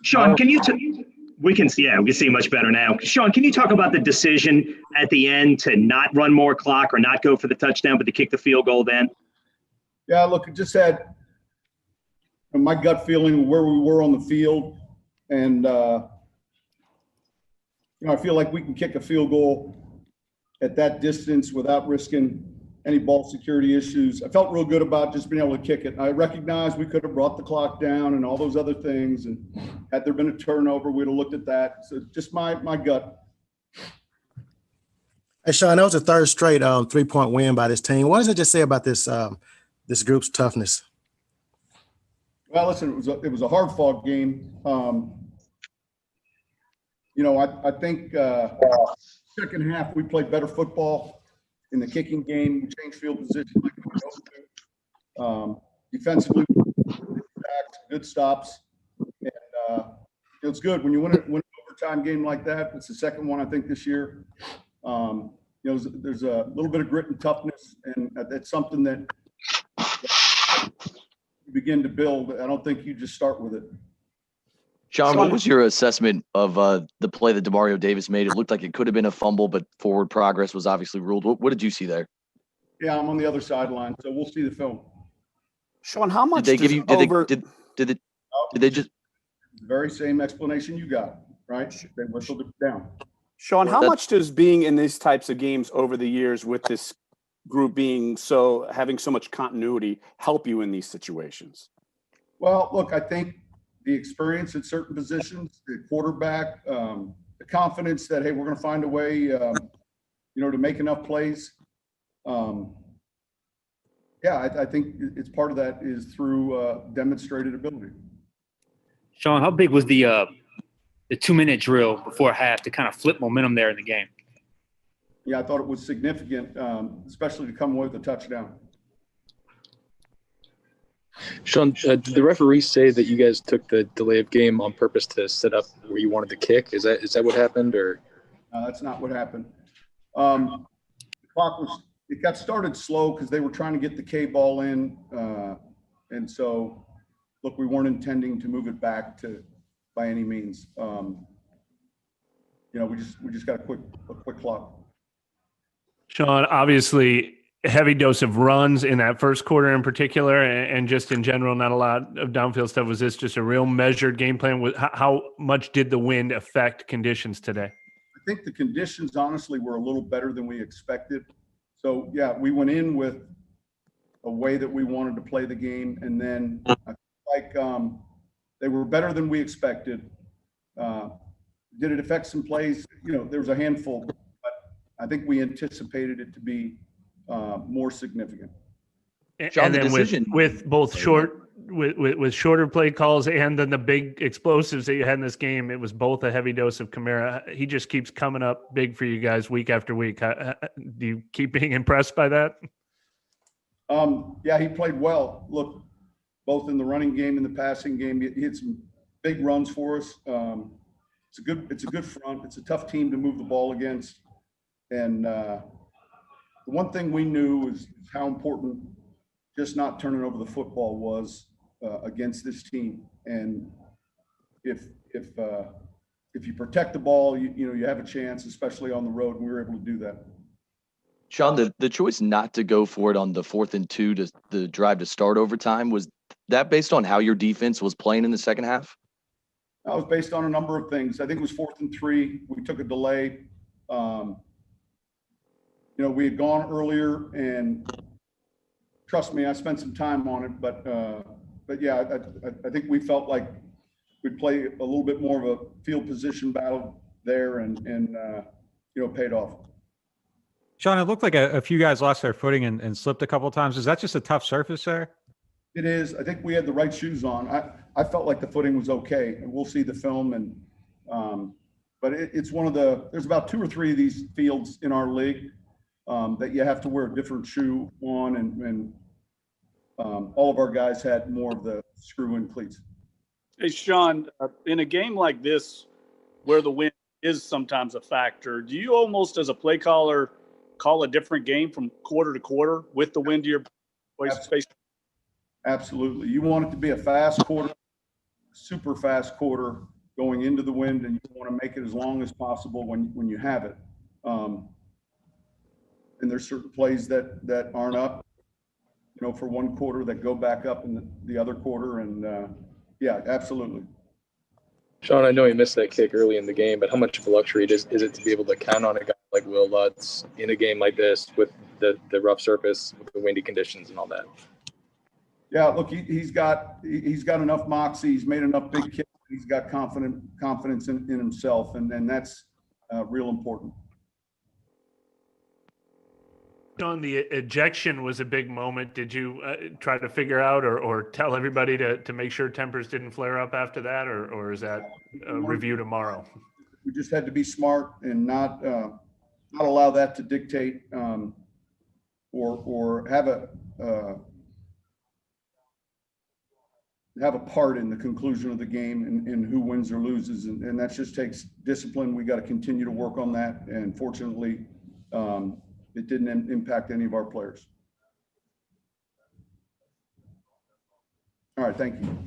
Sean, we can see much better now. Sean, can you talk about the decision at the end to not run more clock or not go for the touchdown, but to kick the field goal then? Yeah, look, it just had my gut feeling where we were on the field. And, I feel like we can kick a field goal at that distance without risking any ball security issues. I felt real good about just being able to kick it. I recognize we could have brought the clock down and all those other things. And had there been a turnover, we'd have looked at that. So just my gut. Hey, Sean, that was the third straight 3-point win by this team. What does it just say about this this group's toughness? Well, listen, it was a hard-fought game. I think second half we played better football in the kicking game. We changed field position like we know to. Defensively, good stops, and it's good when you win an overtime game like that. It's the second one I think this year. There's a little bit of grit and toughness, and that's something that you begin to build. I don't think you just start with it. Sean, what was your assessment of the play that Demario Davis made? It looked like it could have been a fumble, but forward progress was obviously ruled. What did you see there? Yeah, I'm on the other sideline, so we'll see the film. Sean, how much did they give you? Did they just the very same explanation you got? Right? They whistled it down. Sean, how much does being in these types of games over the years with this group having so much continuity help you in these situations? Well, look, I think the experience at certain positions, the quarterback, the confidence that, hey, we're going to find a way, to make enough plays. I think it's part of that is through demonstrated ability. Sean, how big was the 2-minute drill before half to kind of flip momentum there in the game? Yeah, I thought it was significant, especially to come away with a touchdown. Sean, did the referee say that you guys took the delay of game on purpose to set up where you wanted to kick? Is that what happened, or? No, that's not what happened. The clock got started slow because they were trying to get the K ball in, and so look, we weren't intending to move it back by any means. We just got a quick clock. Sean, obviously, a heavy dose of runs in that first quarter in particular, and just in general, not a lot of downfield stuff. Was this just a real measured game plan? How much did the wind affect conditions today? I think the conditions, honestly, were a little better than we expected. So, yeah, we went in with a way that we wanted to play the game, and then I feel like they were better than we expected. Did it affect some plays? There was a handful, but I think we anticipated it to be more significant. And then with both with shorter play calls and then the big explosives that you had in this game, it was both a heavy dose of Kamara. He just keeps coming up big for you guys week after week. Do you keep being impressed by that? Yeah, he played well. Look, both in the running game and the passing game, he hit some big runs for us. It's a good front. It's a tough team to move the ball against, and the one thing we knew is how important just not turning over the football was against this team. And if you protect the ball, you have a chance, especially on the road. And we were able to do that. Sean, the choice not to go for it on the 4th and 2 to the drive to start overtime, was that based on how your defense was playing in the second half? That was based on a number of things. I think it was 4th and 3. We took a delay. We had gone earlier, and trust me, I spent some time on it. But yeah, I think we felt like we'd play a little bit more of a field position battle there, and paid off. Sean, it looked like a few guys lost their footing and slipped a couple of times. Is that just a tough surface there? It is. I think we had the right shoes on. I felt like the footing was okay, and we'll see the film. And but it's one of there's about 2 or 3 of these fields in our league that you have to wear a different shoe on, and all of our guys had more of the screw-in cleats. Hey, Sean, in a game like this where the wind is sometimes a factor, do you almost, as a play caller, call a different game from quarter to quarter with the wind to your space? Absolutely. You want it to be a fast quarter. super fast quarter going into the wind, and you want to make it as long as possible when you have it. And there's certain plays that aren't up, for one quarter that go back up in the other quarter. And yeah, absolutely. Sean, I know he missed that kick early in the game, but how much of a luxury is it to be able to count on a guy like Will Lutz in a game like this with the rough surface, with the windy conditions and all that? Yeah, look, he's got enough moxie. He's made enough big kicks. He's got confidence in himself, and that's real important. Sean, the ejection was a big moment. Did you try to figure out or tell everybody to make sure tempers didn't flare up after that, or is that a review tomorrow? We just had to be smart and not allow that to dictate or have a part in the conclusion of the game and who wins or loses. And that just takes discipline. We got to continue to work on that. And fortunately, it didn't impact any of our players. All right, thank you.